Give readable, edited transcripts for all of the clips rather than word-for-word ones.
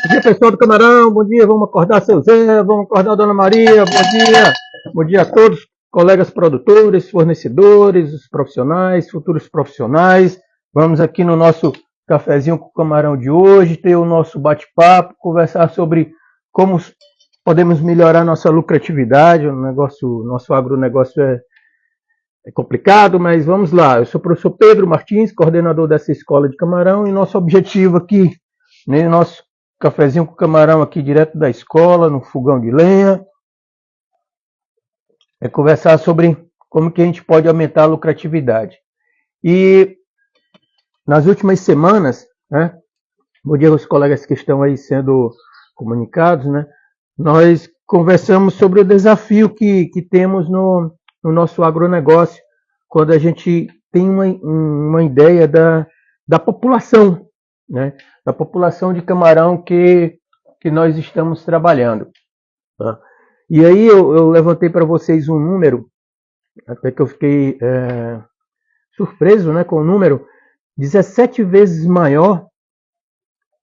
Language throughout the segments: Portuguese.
Bom dia, pessoal do Camarão. Bom dia, vamos acordar seu Zé, vamos acordar a Dona Maria. Bom dia. Bom dia a todos, colegas produtores, fornecedores, os profissionais, futuros profissionais. Vamos aqui no nosso cafezinho com o Camarão de hoje, ter o nosso bate-papo, conversar sobre como podemos melhorar nossa lucratividade. Nosso agronegócio é complicado, mas vamos lá. Eu sou o professor Pedro Martins, coordenador dessa escola de Camarão, e nosso objetivo aqui, nosso cafezinho com camarão aqui direto da escola, no fogão de lenha, é conversar sobre como que a gente pode aumentar a lucratividade. E nas últimas semanas, né, bom dia aos colegas que estão aí sendo comunicados, né, nós conversamos sobre o desafio que temos no nosso agronegócio, quando a gente tem uma ideia da população, né, da população de camarão que nós estamos trabalhando. Tá? E aí eu levantei para vocês um número, até que eu fiquei surpreso, né, com o número, 17 vezes maior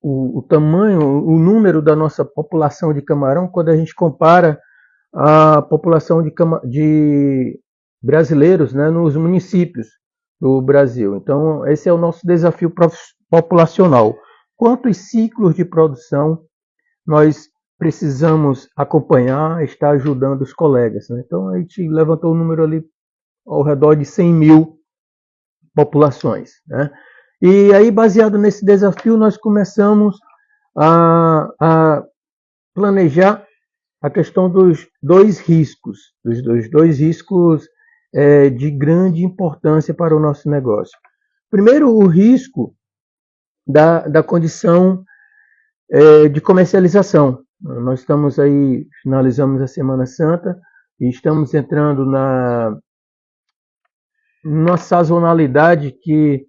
o tamanho, o número da nossa população de camarão quando a gente compara a população de brasileiros, né, nos municípios do Brasil. Então, esse é o nosso desafio populacional. Quantos ciclos de produção nós precisamos acompanhar, estar ajudando os colegas, né? Então, a gente levantou o número ali ao redor de 100 mil populações, né? E aí, baseado nesse desafio, nós começamos a planejar a questão dos dois riscos, de grande importância para o nosso negócio. Primeiro, o risco da condição de comercialização. Nós estamos aí, finalizamos a Semana Santa e estamos entrando numa sazonalidade que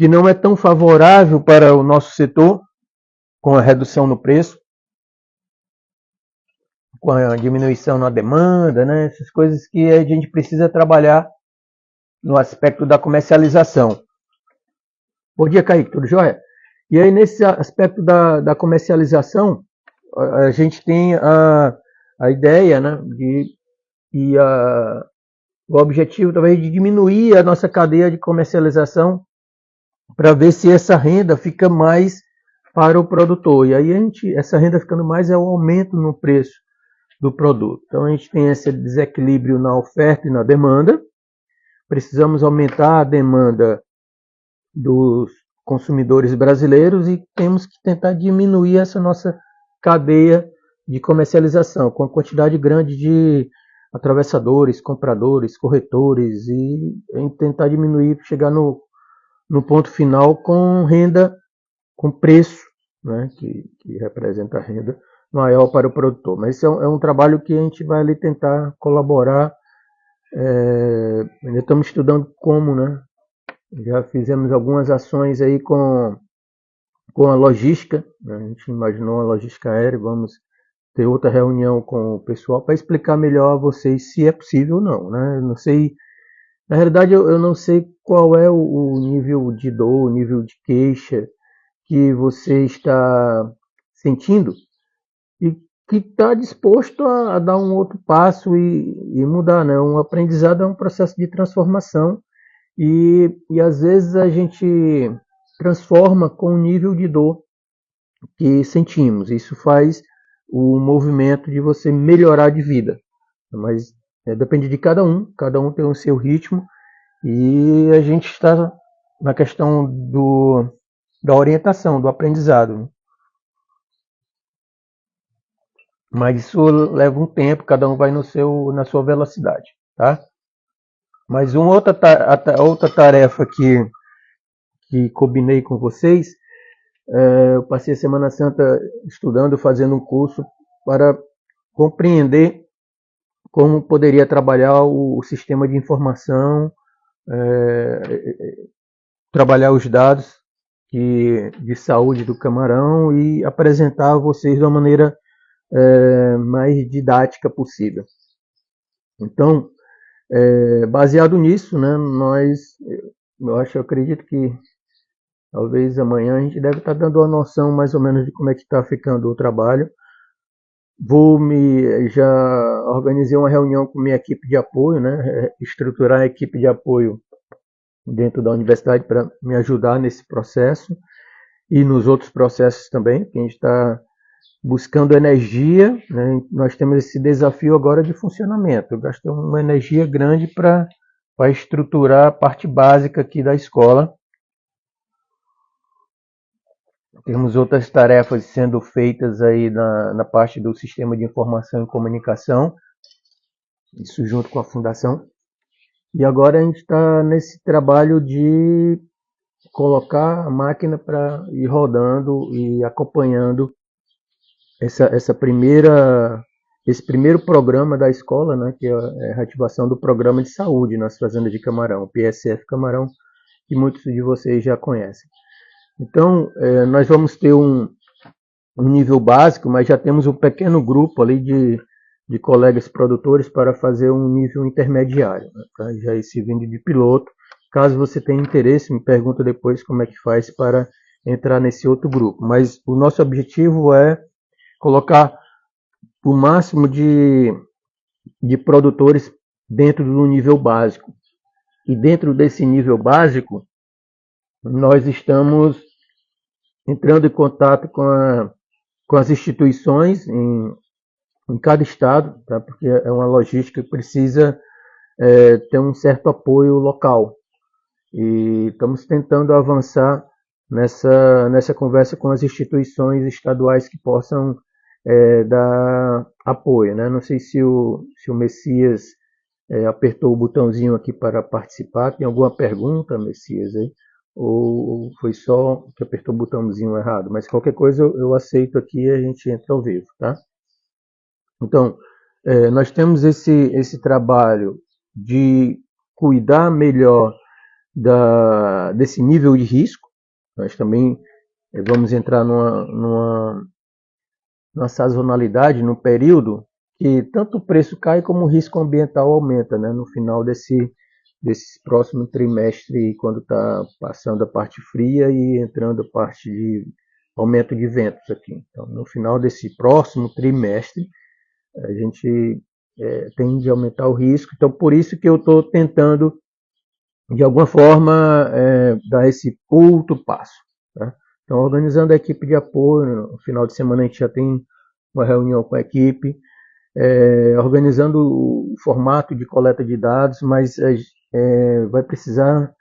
não é tão favorável para o nosso setor, com a redução no preço, com a diminuição na demanda, né? Essas coisas que a gente precisa trabalhar no aspecto da comercialização. Bom dia, Kaique, tudo jóia? E aí, nesse aspecto da comercialização, a gente tem a ideia, né, o objetivo talvez de diminuir a nossa cadeia de comercialização para ver se essa renda fica mais para o produtor. E aí essa renda ficando mais é o aumento no preço do produto. Então a gente tem esse desequilíbrio na oferta e na demanda. Precisamos aumentar a demanda dos consumidores brasileiros e temos que tentar diminuir essa nossa cadeia de comercialização com a quantidade grande de atravessadores, compradores, corretores e tentar diminuir, chegar no ponto final com renda, com preço, né, que representa a renda maior para o produtor. Mas esse é um trabalho que a gente vai ali tentar colaborar. Ainda estamos estudando como, né? Já fizemos algumas ações aí com a logística, né? A gente imaginou a logística aérea, vamos ter outra reunião com o pessoal para explicar melhor a vocês se é possível ou não, né? Eu não sei, na realidade eu não sei qual é o nível de dor, o nível de queixa que você está sentindo e que está disposto a dar um outro passo e mudar, né? Um aprendizado é um processo de transformação e às vezes a gente transforma com o nível de dor que sentimos. Isso faz o movimento de você melhorar de vida. Mas depende de cada um tem o seu ritmo e a gente está na questão da orientação, do aprendizado. Mas isso leva um tempo, cada um vai na sua velocidade, tá? Mas uma outra tarefa que combinei com vocês, eu passei a Semana Santa estudando, fazendo um curso para compreender como poderia trabalhar o sistema de informação, trabalhar os dados de saúde do camarão e apresentar a vocês de uma maneira mais didática possível. Então, baseado nisso, né, eu acredito que Talvez amanhã a gente deve estar dando uma noção mais ou menos de como é que está ficando o trabalho. Já organizei uma reunião com minha equipe de apoio, né? Estruturar a equipe de apoio dentro da universidade para me ajudar nesse processo e nos outros processos também, que a gente está buscando energia, né? Nós temos esse desafio agora de funcionamento. Gastamos uma energia grande para estruturar a parte básica aqui da escola. Temos outras tarefas sendo feitas aí na parte do sistema de informação e comunicação, isso junto com a fundação. E agora a gente está nesse trabalho de colocar a máquina para ir rodando e acompanhando esse primeiro programa da escola, né, que é a reativação do programa de saúde nas fazendas de camarão, o PSF Camarão, que muitos de vocês já conhecem. Então, nós vamos ter um nível básico, mas já temos um pequeno grupo ali de colegas produtores para fazer um nível intermediário, né, para já ir servindo de piloto. Caso você tenha interesse, me pergunta depois como é que faz para entrar nesse outro grupo. Mas o nosso objetivo é colocar o máximo de produtores dentro do nível básico. E dentro desse nível básico, nós estamos entrando em contato com as instituições em cada estado, tá? Porque é uma logística que precisa ter um certo apoio local. E estamos tentando avançar nessa conversa com as instituições estaduais que possam dar apoio, né? Não sei se o Messias apertou o botãozinho aqui para participar. Tem alguma pergunta, Messias, aí? Ou foi só que apertou o botãozinho errado? Mas qualquer coisa eu aceito aqui e a gente entra ao vivo, tá? Então, nós temos esse trabalho de cuidar melhor desse nível de risco. Nós também vamos entrar numa sazonalidade, num período que tanto o preço cai como o risco ambiental aumenta, né? No final desse próximo trimestre, quando está passando a parte fria e entrando a parte de aumento de ventos aqui. Então, no final desse próximo trimestre, a gente tende a aumentar o risco. Então, por isso que eu estou tentando, de alguma forma, dar esse outro passo. Tá? Então, organizando a equipe de apoio, no final de semana a gente já tem uma reunião com a equipe, organizando o formato de coleta de dados, mas vai precisar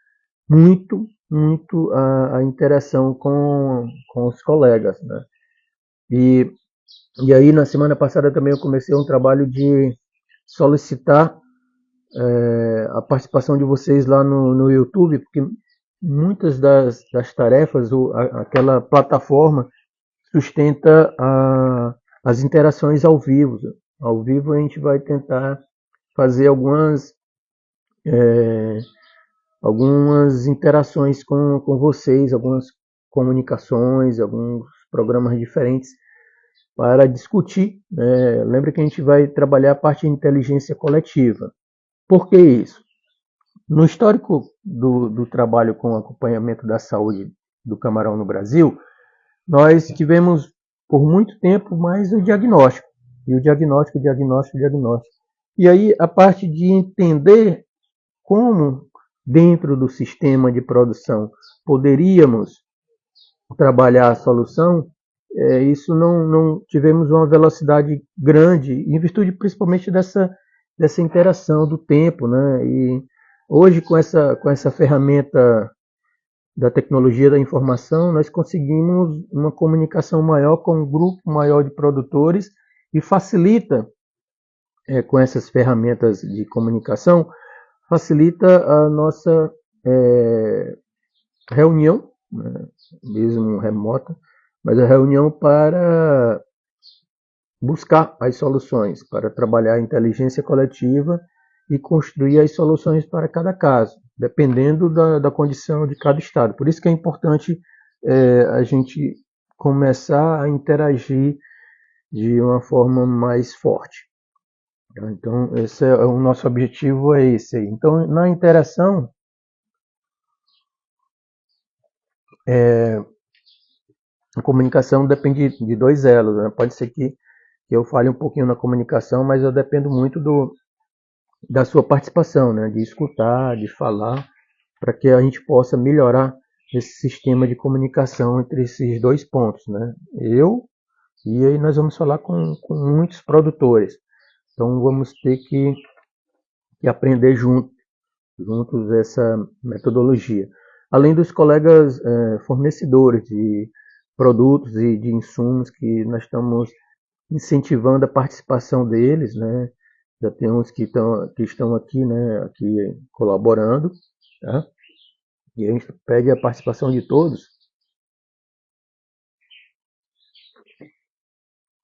muito a interação com os colegas. Né? E aí, na semana passada também eu comecei um trabalho de solicitar a participação de vocês lá no YouTube, porque muitas das tarefas, aquela plataforma sustenta as interações ao vivo. Ao vivo a gente vai tentar fazer algumas interações com vocês, algumas comunicações, alguns programas diferentes para discutir. Lembra que a gente vai trabalhar a parte de inteligência coletiva. Por que isso? No histórico do trabalho com acompanhamento da saúde do camarão no Brasil, nós tivemos por muito tempo mais o diagnóstico. E o diagnóstico. E aí a parte de entender como dentro do sistema de produção poderíamos trabalhar a solução, isso não tivemos uma velocidade grande, em virtude principalmente dessa interação do tempo, né? E hoje com essa ferramenta da tecnologia da informação, nós conseguimos uma comunicação maior com um grupo maior de produtores e facilita, com essas ferramentas de comunicação, facilita a nossa reunião, né, mesmo remota, mas a reunião para buscar as soluções, para trabalhar a inteligência coletiva e construir as soluções para cada caso, dependendo da condição de cada estado. Por isso que é importante a gente começar a interagir de uma forma mais forte. Então, esse é o nosso objetivo, é esse aí. Então, na interação, a comunicação depende de dois elos, né? Pode ser que eu fale um pouquinho na comunicação, mas eu dependo muito da sua participação, né? De escutar, de falar, para que a gente possa melhorar esse sistema de comunicação entre esses dois pontos, né? E aí nós vamos falar com muitos produtores. Então vamos ter que aprender juntos essa metodologia. Além dos colegas fornecedores de produtos e de insumos que nós estamos incentivando a participação deles, né? Já tem uns que estão aqui, né? Aqui colaborando, tá? E a gente pede a participação de todos,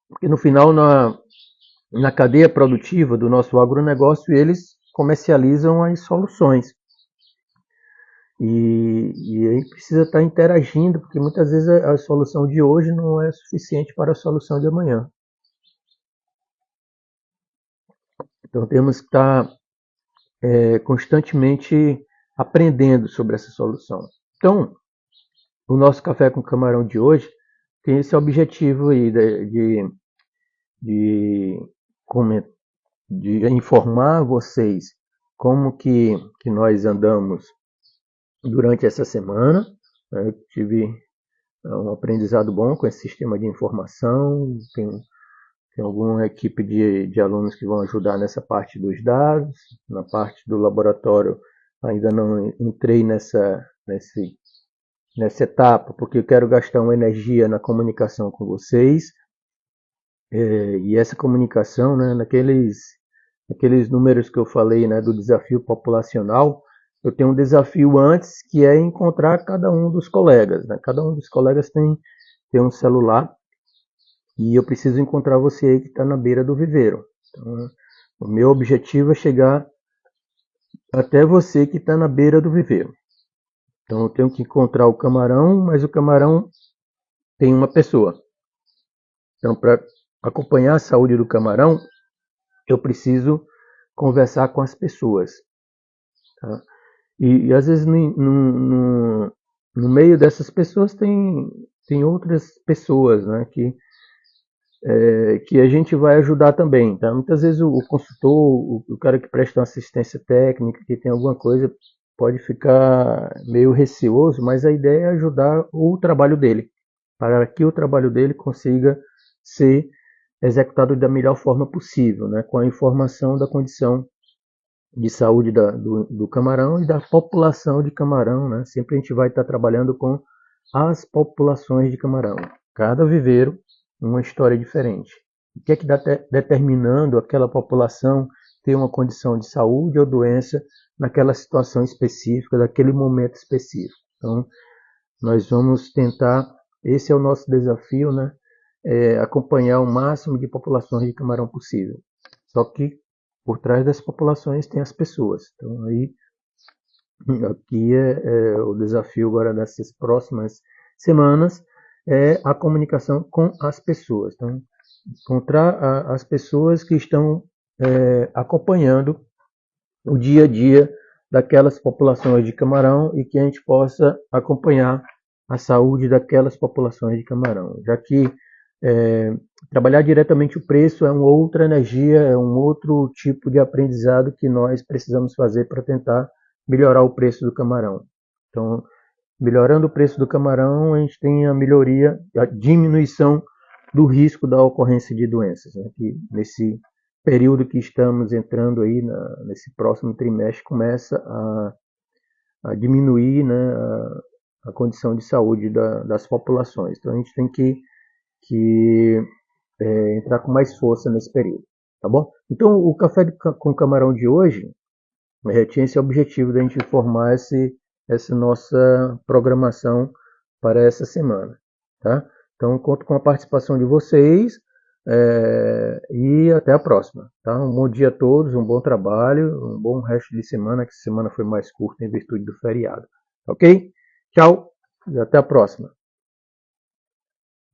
porque no final na cadeia produtiva do nosso agronegócio eles comercializam as soluções. E aí precisa estar interagindo, porque muitas vezes a solução de hoje não é suficiente para a solução de amanhã. Então temos que estar constantemente aprendendo sobre essa solução. Então, o nosso Café com Camarão de hoje tem esse objetivo aí de informar vocês como que nós andamos durante essa semana. Eu tive um aprendizado bom com esse sistema de informação, tem alguma equipe de alunos que vão ajudar nessa parte dos dados, na parte do laboratório ainda não entrei nessa etapa, porque eu quero gastar uma energia na comunicação com vocês, e essa comunicação, né, naqueles números que eu falei, né, do desafio populacional, eu tenho um desafio antes, que é encontrar cada um dos colegas, né? Cada um dos colegas tem um celular, e eu preciso encontrar você aí que está na beira do viveiro. Então, o meu objetivo é chegar até você que está na beira do viveiro. Então eu tenho que encontrar o camarão, mas o camarão tem uma pessoa. Então, para acompanhar a saúde do camarão, eu preciso conversar com as pessoas. Tá? E às vezes no meio dessas pessoas tem outras pessoas, né, que a gente vai ajudar também. Tá? Muitas vezes o consultor, o cara que presta uma assistência técnica, que tem alguma coisa, pode ficar meio receoso, mas a ideia é ajudar o trabalho dele, para que o trabalho dele consiga ser executado da melhor forma possível, né, com a informação da condição de saúde do camarão e da população de camarão. Né? Sempre a gente vai estar trabalhando com as populações de camarão. Cada viveiro, uma história diferente. O que é que está determinando aquela população ter uma condição de saúde ou doença naquela situação específica, naquele momento específico. Então, nós vamos tentar, esse é o nosso desafio, né? Acompanhar o máximo de populações de camarão possível. Só que por trás das populações tem as pessoas. Então aí aqui o desafio agora nessas próximas semanas é a comunicação com as pessoas. Então, encontrar as pessoas que estão acompanhando o dia a dia daquelas populações de camarão e que a gente possa acompanhar a saúde daquelas populações de camarão, já que trabalhar diretamente o preço é uma outra energia, é um outro tipo de aprendizado que nós precisamos fazer para tentar melhorar o preço do camarão. Então, melhorando o preço do camarão, a gente tem a melhoria, a diminuição do risco da ocorrência de doenças, né? Que nesse período que estamos entrando aí, nesse próximo trimestre, começa a diminuir, né, a condição de saúde das populações. Então a gente tem que entrar com mais força nesse período, tá bom? Então o Café com Camarão de hoje tinha esse objetivo de a gente formar essa nossa programação para essa semana, tá? Então conto com a participação de vocês e até a próxima, tá? Um bom dia a todos, um bom trabalho, um bom resto de semana, que essa semana foi mais curta em virtude do feriado, ok? Tchau e até a próxima.